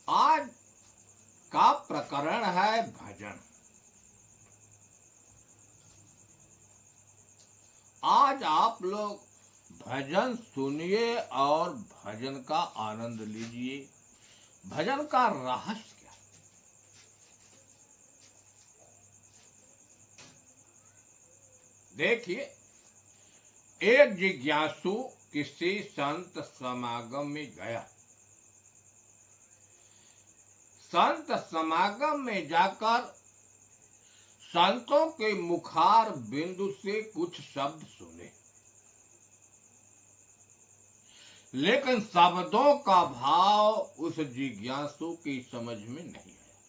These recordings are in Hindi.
आज का प्रकरण है भजन। आज आप लोग भजन सुनिए और भजन का आनंद लीजिए। भजन का रहस्य क्या? देखिए, एक जिज्ञासु किसी संत समागम में गया। संत समागम में जाकर संतों के मुखार बिंदु से कुछ शब्द सुने, लेकिन शब्दों का भाव उस जिज्ञासु की समझ में नहीं आया।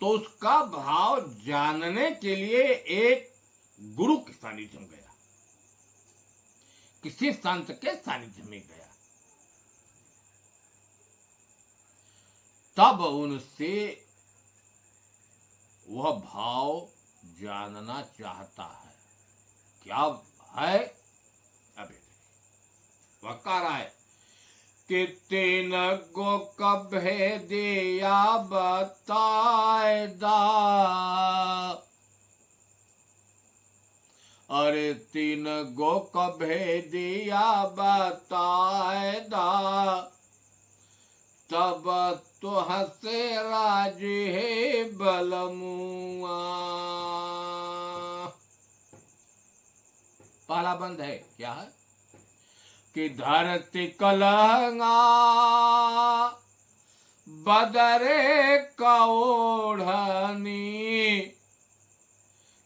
तो उसका भाव जानने के लिए एक गुरु के सानिध्य में गया, किसी संत के सानिध्य में गया। तब उनसे वह भाव जानना चाहता है। क्या है? अभी वह कह रहा है कि तीन गो कभे दिया बताए दा, अरे तीन गो कभे दिया बताए दा, तब तो हंसे राजे हे बलमुआ। पहला बंद है, क्या है कि धरती कलंगा बदरे कौढ़नी,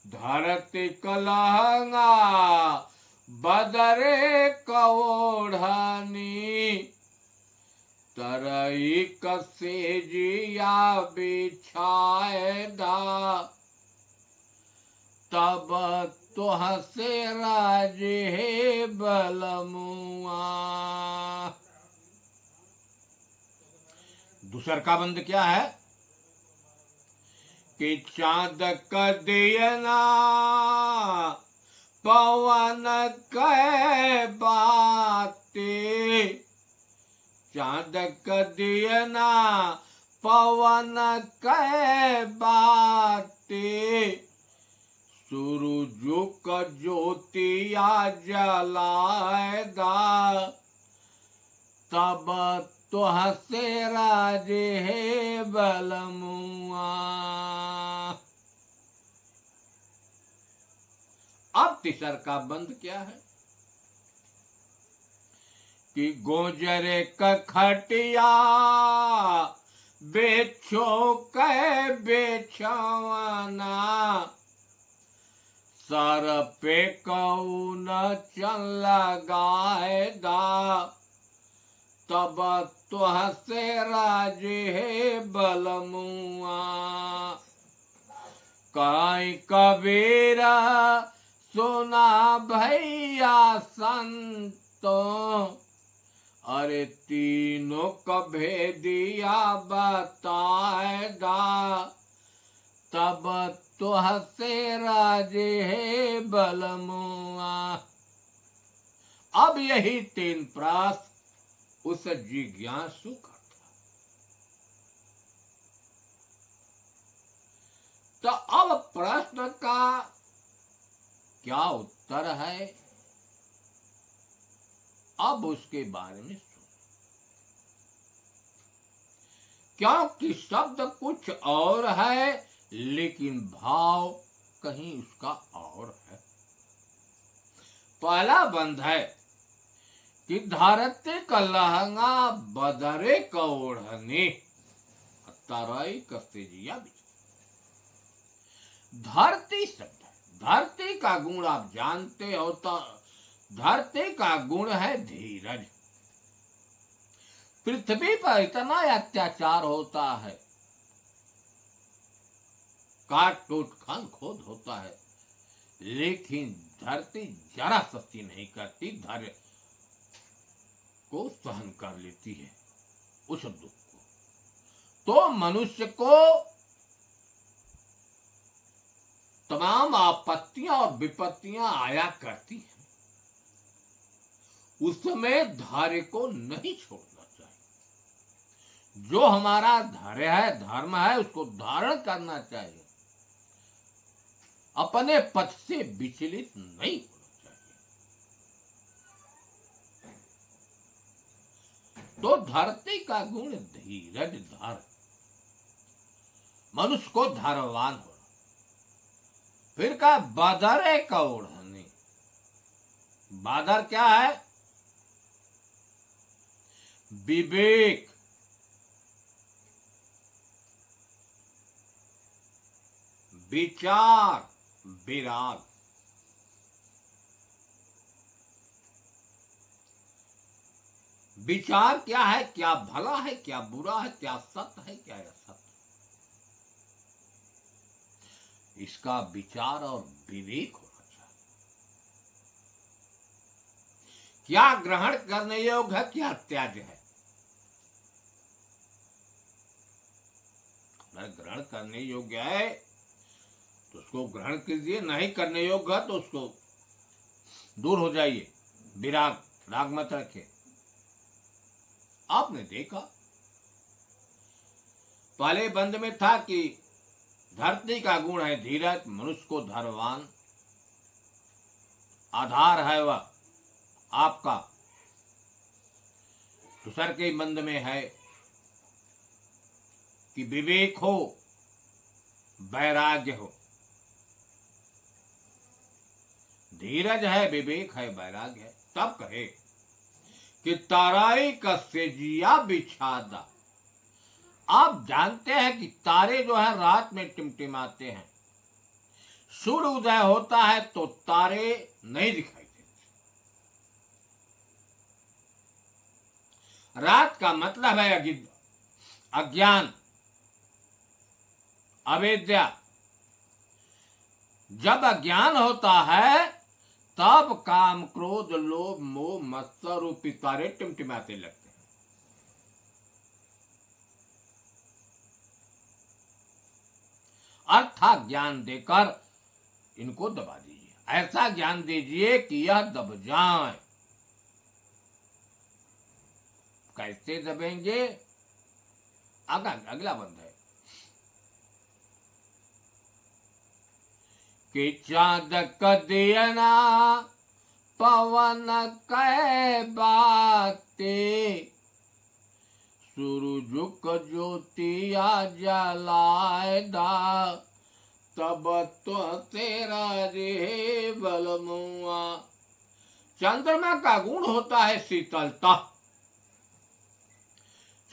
धरती कलंगा बदरे कौढ़नी, तरई कसे जिया बिछाए दा, तब तो हंसे राजे हे बलमुआ। दूसर का बंद क्या है कि चांद का दियना पवन कै बाते, चांद का दियना पवन कै बाते, सूरजो का ज्योतिया जलाए दा, तब तो हंसे राजे हे बलमुआ। अब तीसर का बंद क्या है कि गोजरे का खटिया बेचो कै बेचवाना, सर पे कौन चल लगाए दा, तब तो हंसे राजे हे बलमुआ। काई कबीरा सुना भैया संतों, अरे तीनों कभे दिया बताए दा, तब तो हंसे राजे हे बलमुआ। अब यही तीन प्रश्न उस जिज्ञासु का था। तो अब प्रश्न का क्या उत्तर है, अब उसके बारे में सुनो। क्योंकि शब्द कुछ और है, लेकिन भाव कहीं उसका और है। पहला बंध है कि धरती का लहंगा बदरे का ओढ़नी, तरई कस्तेजिया भी। धरती शब्द है, धरती का गुण आप जानते हो। तो धरती का गुण है धीरज। पृथ्वी पर इतना अत्याचार होता है, काट टूट खन खोद होता है, लेकिन धरती जरा सस्ती नहीं करती, धैर्य को सहन कर लेती है उस दुख को। तो मनुष्य को तमाम आपत्तियां और विपत्तियां आया करती हैं, उस समय धैर्य को नहीं छोड़ना जो हमारा धैर्य है, धर्म है, उसको धारण करना चाहिए। अपने पथ से विचलित नहीं होना चाहिए। तो धरती का गुण धीरज धर, मनुष्य को धैर्यवान होना। फिर का बादर का ओढ़ने, बादर क्या है? विवेक, विचार, विराग। विचार क्या है? क्या भला है, क्या बुरा है, क्या सत्य है, क्या असत्य। इसका विचार और विवेक होना चाहिए। क्या ग्रहण करने योग्य है, क्या त्याज्य है। अगर ग्रहण करने योग्य है तो उसको ग्रहण कीजिए, नहीं करने योग्य है तो उसको दूर हो जाइए। विराग, राग मत रखिए। आपने देखा पहले बंद में था कि धरती का गुण है धीरज, मनुष्य को धैर्यवान। आधार है वह आपका। दूसर के बंद में है कि विवेक हो, वैराग्य हो। धीरज है, विवेक है, वैराग्य है। तब कहे कि ताराई कसे जिया बिछादा। आप जानते हैं कि तारे जो है रात में टिमटिमाते हैं। सूर्य उदय होता है तो तारे नहीं दिखाई देते। रात का मतलब है अज्ञान, अविद्या। जब अज्ञान होता है तब काम, क्रोध, लोभ, मोह, मत्सर रूपी तारे टिमटिमाते लगते हैं। अर्थात ज्ञान देकर इनको दबा दीजिए। ऐसा ज्ञान दीजिए कि यह दब जाए। कैसे दबेंगे? अगला बंद है कि चांद कदियना पवन कह बाते, सूरज ज्योतिया जलाएदा, तब तो तेरा रे बलमुआ। चंद्रमा का गुण होता है शीतलता।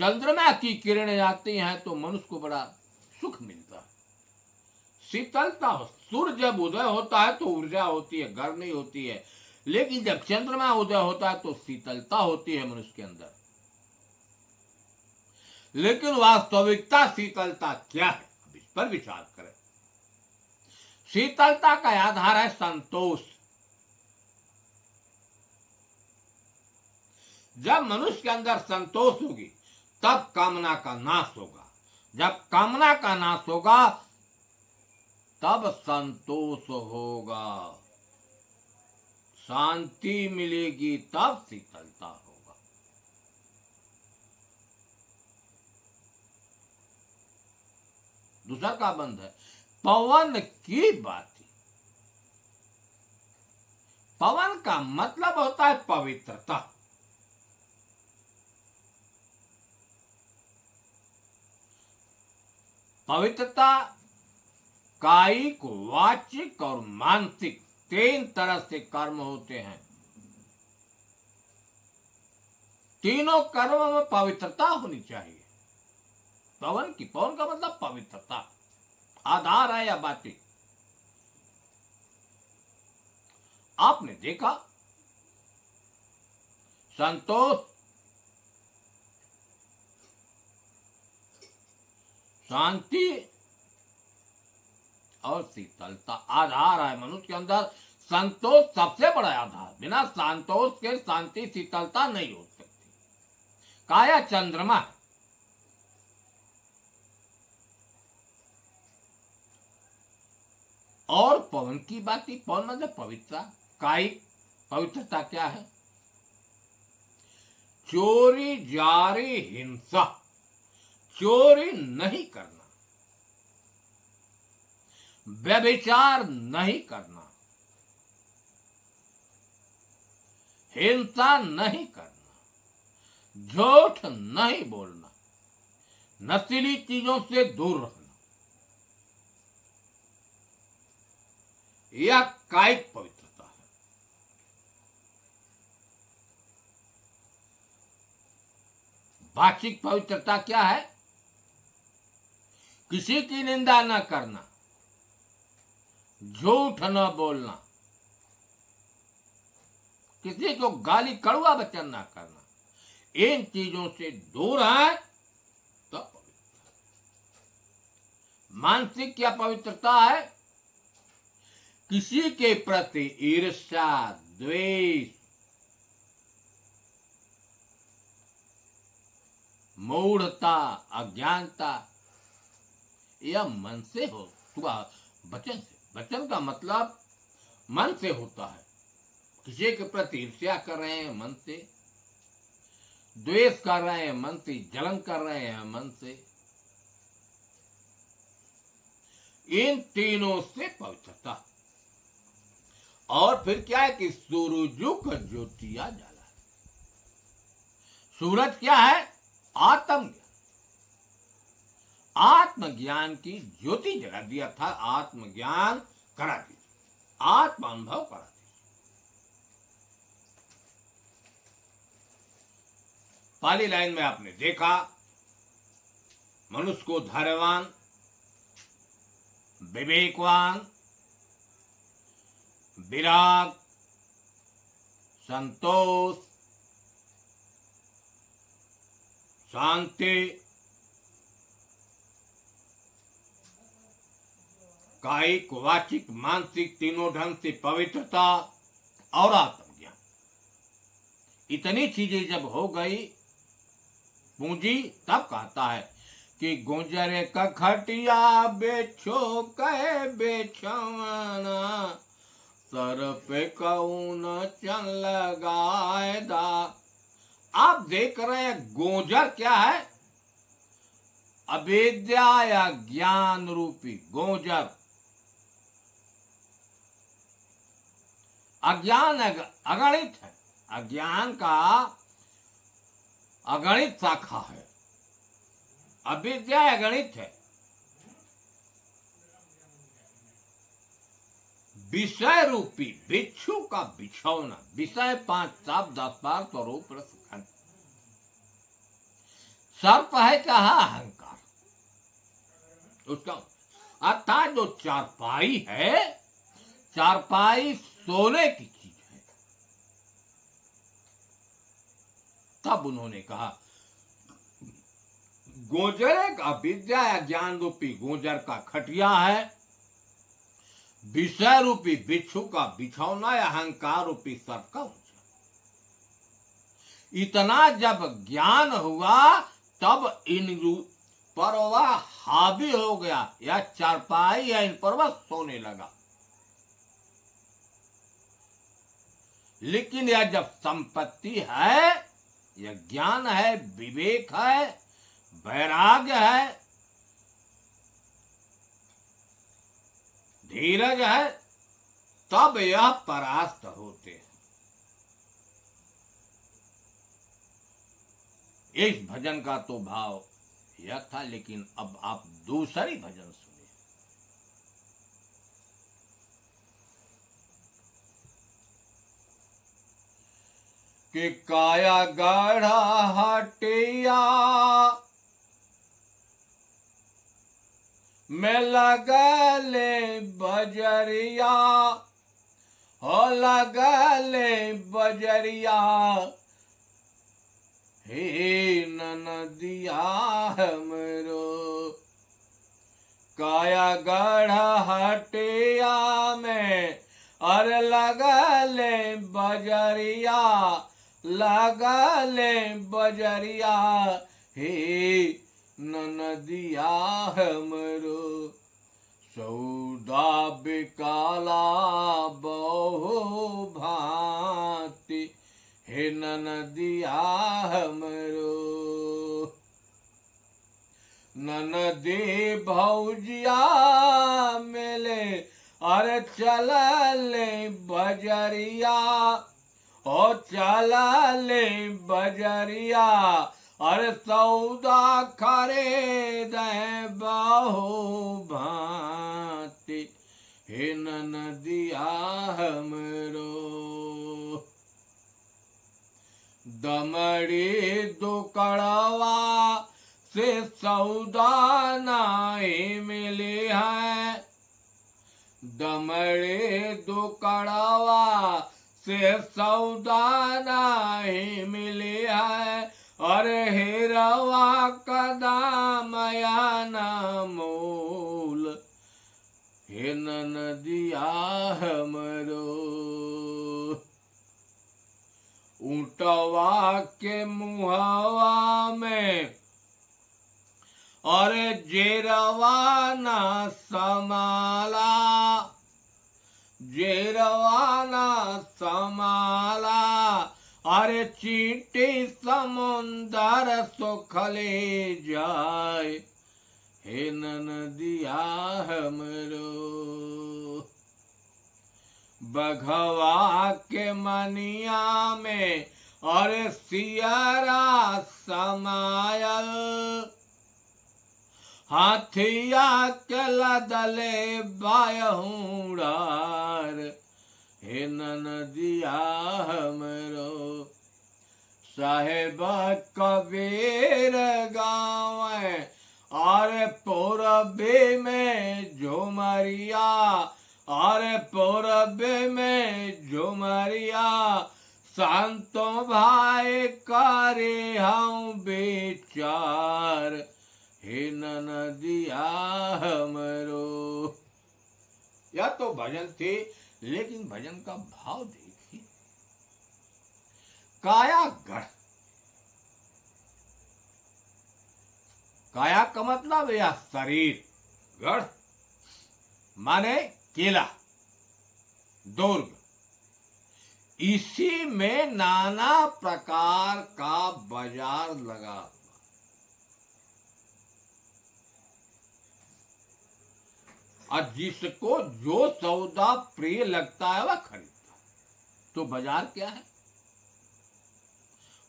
चंद्रमा की किरणें आती हैं तो मनुष्य को बड़ा सुख मिलता है, शीतलता हो। सूर्य जब उदय होता है तो ऊर्जा होती है, गर्मी होती है। लेकिन जब चंद्रमा उदय होता है तो शीतलता होती है मनुष्य के अंदर। लेकिन वास्तविकता शीतलता क्या है, अब इस पर विचार करें। शीतलता का आधार है संतोष। जब मनुष्य के अंदर संतोष होगी तब कामना का नाश होगा। जब कामना का नाश होगा तब संतोष होगा, शांति मिलेगी, तब शीतलता होगा। दूसरा का बंध है पवन की बाती। पवन का मतलब होता है पवित्रता। पवित्रता कायिक, वाचिक और मानसिक, 3 तरह से कर्म होते हैं। तीनों कर्म में पवित्रता होनी चाहिए। पवन का मतलब पवित्रता, आधार है या बाती। आपने देखा संतोष, शांति और शीतलता आधार है मनुष्य के अंदर। संतोष सबसे बड़ा आधार। बिना संतोष के शांति शीतलता नहीं हो सकती। काया चंद्रमा है। और पवन की बात, पवन मतलब पवित्रता। कायिक पवित्रता क्या है? चोरी, जारी, हिंसा, चोरी नहीं करना, व्यभिचार नहीं करना, हिंसा नहीं करना, झूठ नहीं बोलना, नशीली चीजों से दूर रहना, यह कायिक पवित्रता है। वाचिक पवित्रता क्या है? किसी की निंदा न करना, झूठ न बोलना, किसी को गाली कड़वा वचन न करना, इन चीजों से दूर है तो पवित्र। मानसिक क्या पवित्रता है? किसी के प्रति ईर्ष्या, द्वेष, मूढ़ता, अज्ञानता, यह मन से हो, वचन से। वचन का मतलब मन से होता है। किसी के प्रति ईर्ष्या कर रहे हैं मन से, द्वेष कर रहे हैं मन से, जलन कर रहे हैं मन से, इन तीनों से पवित्रता। और फिर क्या है कि सूरजुक ज्योतिया जाला। सूरज क्या है? आत्मज्ञान। आत्मज्ञान की ज्योति जला दिया था, आत्मज्ञान करा दीजिए, आत्म अनुभव करा दीजिए। पहली लाइन में आपने देखा मनुष्य को धैर्यवान, विवेकवान, विराग, संतोष, शांति, कायिक, वाचिक, मानसिक, तीनों ढंग से पवित्रता और आत्मज्ञान। इतनी चीजें जब हो गई पूंजी, तब कहता है कि गुंजरे का खटिया बेचो कहे बेचवाना, सर पे कौन चन लगाए दा। आप देख रहे हैं गोजर क्या है? अविद्या या ज्ञान रूपी गोजर। अज्ञान अगणित है, अज्ञान का अगणित शाखा है, अविद्या अगणित है। विषय रूपी बिच्छू का बिछौना, विषय 5 शब्द 10 बार स्वरूप रसखंड। सर्प है क्या? अहंकार। उसका अर्थात जो चारपाई है, चारपाई सोने की चीज है। तब उन्होंने कहा गोजर एक अविद्या या ज्ञान रूपी गोजर का खटिया है, विषय रूपी बिच्छू का बिछौना या अहंकार रूपी सर्प का ऊंचा। इतना जब ज्ञान हुआ तब इन पर वह हावी हो गया, या चारपाई या इन पर वह सोने लगा। लेकिन यह जब संपत्ति है, यह ज्ञान है, विवेक है, वैराग्य है, धीरज है, तब यह परास्त होते हैं। इस भजन का तो भाव यह था, लेकिन अब आप दूसरी भजन सुनिए। कि काया गढ़ा हटिया में लगले बजरिया, हो लगले बजरिया, हे ननदिया हमरो। काया गढ़ा हटिया में अरे लगले बजरिया, लगले बजरिया, हे ननदिया हमरो। सौदा बिकाला बहु भांति, हे ननदिया हमरो। ननदी भौजिया मिले अरे चल ले बजरिया, ओ चल ले बजरिया, अरे सौदा खरीद बहु भांति, हे ननदिया हमरो दमड़ी दुकड़वा से सौदा नहीं मिली है, दमड़ी दुकड़वा से सौदा नहीं मिली है, अरे हिरवा कदम या न मूल, हे ननदिया हमरो ऊंटवा के मुहवा में अरे जेरवा ना समाला, जेरवा ना समाला, अरे चींटी समुंदर सुखले जाए, हे ननदिया हमरो बघवा के मनिया में अरे सियरा समायल, हाथिया के लदले बायहूं डार, हे ननदिया हमरो साहेब कबीर गाँव अरे पूरबे में झुमरिया, अरे पूरबे में झुमरिया, संतों भाई करे हम विचार, हे ननदिया हमरो। यह तो भजन थे, लेकिन भजन का भाव देखिए। काया गढ़, काया का मतलब यह शरीर, गढ़ माने किला, दुर्ग, इसी में नाना प्रकार का बाजार लगा, और जिसको जो सौदा प्रिय लगता है वह खरीदता। तो बाजार क्या है,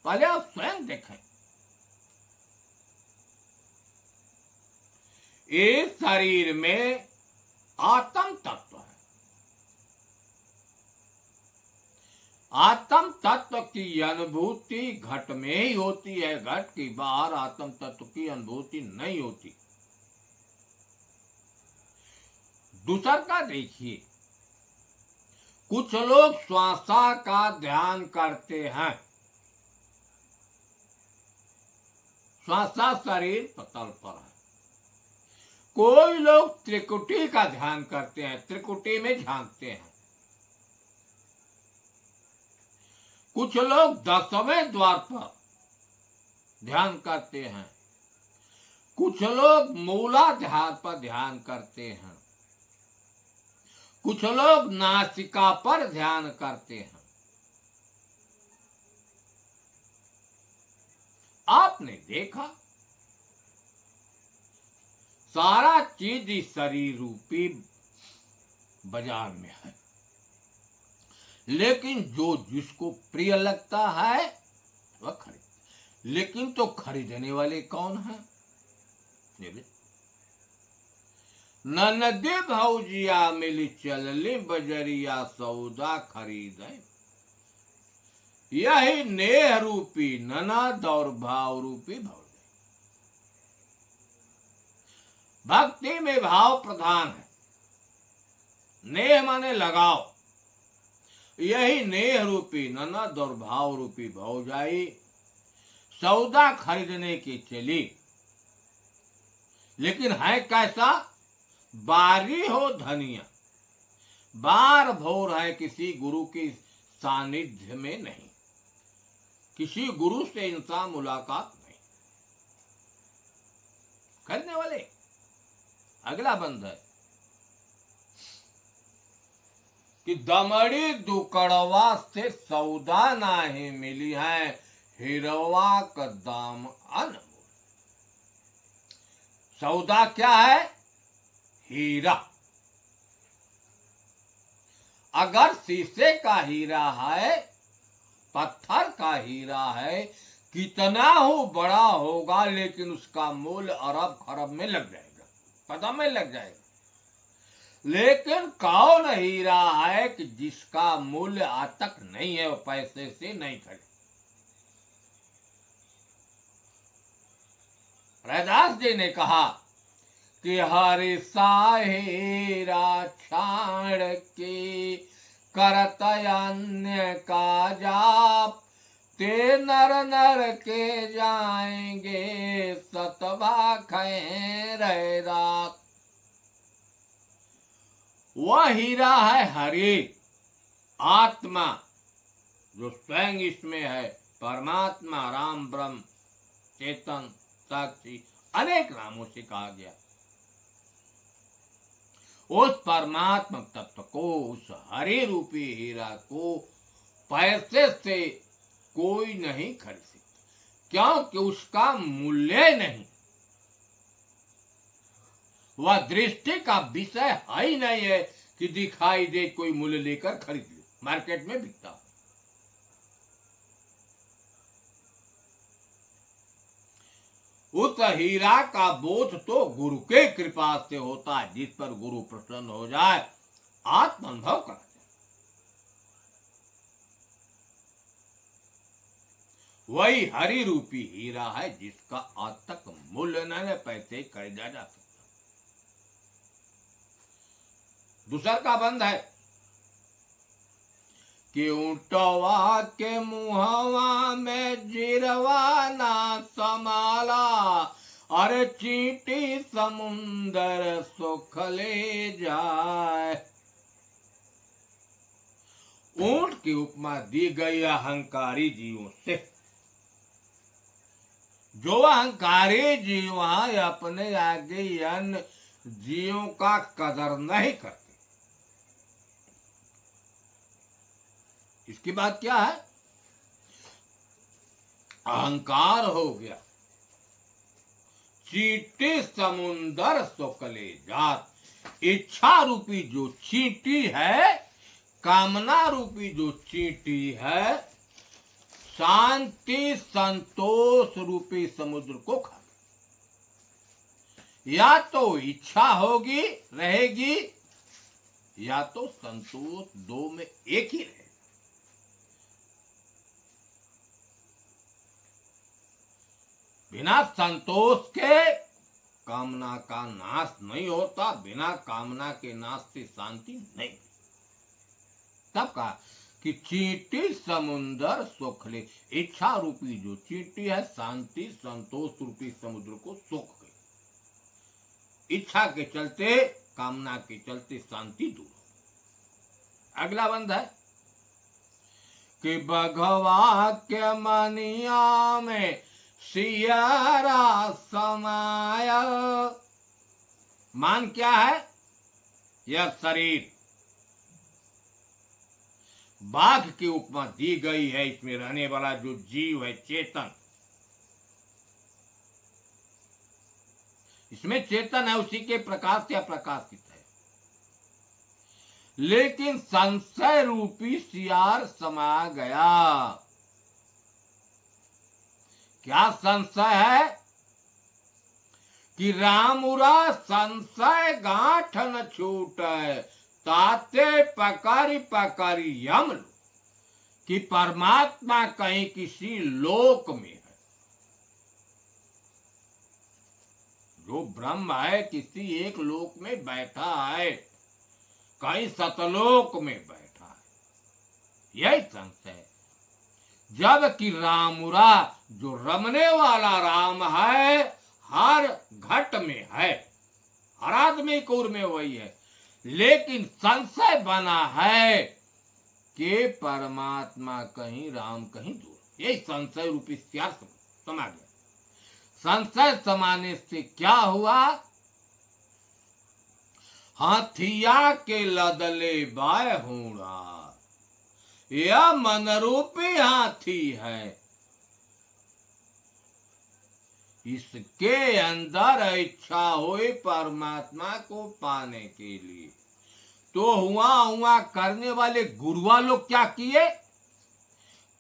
पहले आप स्वयं देखें। इस शरीर में आत्म तत्व है, आत्म तत्व की अनुभूति घट में ही होती है, घट के बाहर आत्म तत्व की अनुभूति नहीं होती। दूसर का देखिए, कुछ लोग श्वासा का ध्यान करते हैं, श्वासा शरीर पतल पर है। कोई लोग त्रिकुटी का ध्यान करते हैं, त्रिकुटी में झांकते हैं। कुछ लोग 10वें द्वार पर ध्यान करते हैं, कुछ लोग मूलाधार पर ध्यान करते हैं, कुछ लोग नासिका पर ध्यान करते हैं। आपने देखा सारा चीज इस शरीर रूपी बाजार में है, लेकिन जो जिसको प्रिय लगता है वह खरीद। लेकिन तो खरीदने वाले कौन हैं? ननदी भौजिया मिली चलली बजरिया, सौदा खरीदे, यही नेह रूपी ननद और भाव रूपी भौजाई। भक्ति में भाव प्रधान है, नेह माने लगाव। यही नेह रूपी ननद और भाव रूपी भौजाई सौदा खरीदने की चली। लेकिन है कैसा? बारी हो धनिया, बार भोर है, किसी गुरु की सानिध्य में नहीं, किसी गुरु से इंसान मुलाकात नहीं। खरीदने वाले अगला बंद है कि दमड़ी दुकड़वा से सौदा नहीं मिली है, हिरवा का दाम अनमोल। सौदा क्या है? हीरा। अगर शीशे का हीरा है, पत्थर का हीरा है, कितना हो बड़ा होगा लेकिन उसका मूल्य अरब खरब में लग जाएगा, पता में लग जाएगा। लेकिन कौन हीरा है कि जिसका मूल्य आज तक नहीं है, वो पैसे से नहीं खरीद। रैदास जी ने कहा कि हरि सा हीरा छाड़ के करत अन्य का जाप, ते नर नर के जाएंगे सतवा खे रैदास। वह हीरा है हरि, आत्मा, जो स्वयं इसमें है, परमात्मा, राम, ब्रह्म, चेतन, साक्षी, अनेक नामों से कहा गया। उस परमात्मा तत्व को, उस हरि रूपी हीरा को पैसे से कोई नहीं खरीद सकता, क्योंकि उसका मूल्य नहीं, वह दृष्टि का विषय है ही नहीं है कि दिखाई दे कोई मूल्य लेकर खरीद लो, मार्केट में बिकता। उस हीरा का बोध तो गुरु के कृपा से होता है, जिस पर गुरु प्रसन्न हो जाए, आत्म अनुभव करते। वही हरि रूपी हीरा है जिसका आज तक मूल्य न पैसे खरीदा जा सकता। दूसर का बंद है कि ऊंटवा के मुहवा में जिरवा ना समाला, अरे चींटी समुंदर सुख ले जाए। ऊंट की उपमा दी गई अहंकारी जीवों से। जो अहंकारी जीव अपने आगे अन्य जीवों का कदर नहीं करते। इसकी बात क्या है? अहंकार हो गया। चींटी समुंदर सुकले जात, इच्छा रूपी जो चींटी है, कामना रूपी जो चींटी है, शांति संतोष रूपी समुद्र को खा, या तो इच्छा होगी रहेगी, या तो संतोष, दो में एक ही रहेगा। बिना संतोष के कामना का नाश नहीं होता, बिना कामना के नाश से शांति नहीं। तब कहा कि चींटी समुंदर सुख ले, इच्छा रूपी जो चींटी है, शांति संतोष रूपी समुद्र को सुख गई। इच्छा के चलते, कामना के चलते शांति दूर। अगला बंद है कि बघवा के मनिया में सियारा समाया। मान क्या है? यह शरीर। बाघ की उपमा दी गई है, इसमें रहने वाला जो जीव है, चेतन, इसमें चेतन है, उसी के प्रकाश से प्रकाशित है। लेकिन संशय रूपी सियार समा गया। क्या संशय है? कि रामुरा संशय गांठ न छूटे, ताते पकारी पकारी यम लो, कि परमात्मा कहीं किसी लोक में है। जो ब्रह्म है किसी एक लोक में बैठा है, कहीं सतलोक में बैठा है, यही संशय है। जबकि रामुरा जो रमने वाला राम है, हर घट में है, हर आदमी कूर में वही है, लेकिन संशय बना है कि परमात्मा कहीं, राम कहीं दूर। यही संशय रूपी सियार समा गया। संशय समाने से क्या हुआ? हाथिया के लदले बाय होड़ा, यह मनरूपी हाथी है, इसके अंदर इच्छा हुई परमात्मा को पाने के लिए, तो हुआ हुआ करने वाले गुरुआ लोग क्या किए,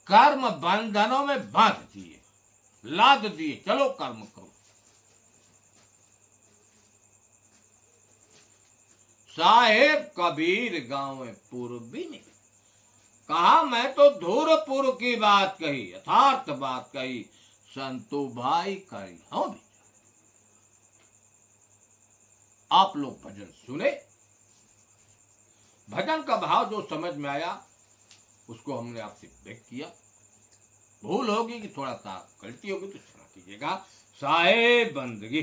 कर्म बंधनों में बांध दिए, लाद दिए, चलो कर्म करो। साहेब कबीर गांव पूर्वी ने कहा, मैं तो धूरपुर की बात कही, यथार्थ बात कही, संतो भाई करी हो भी। आप लोग भजन सुने, भजन का भाव जो समझ में आया उसको हमने आपसे व्यक्त किया। भूल होगी कि थोड़ा सा गलती होगी तो क्षमा कीजिएगा। साहेब बंदगी।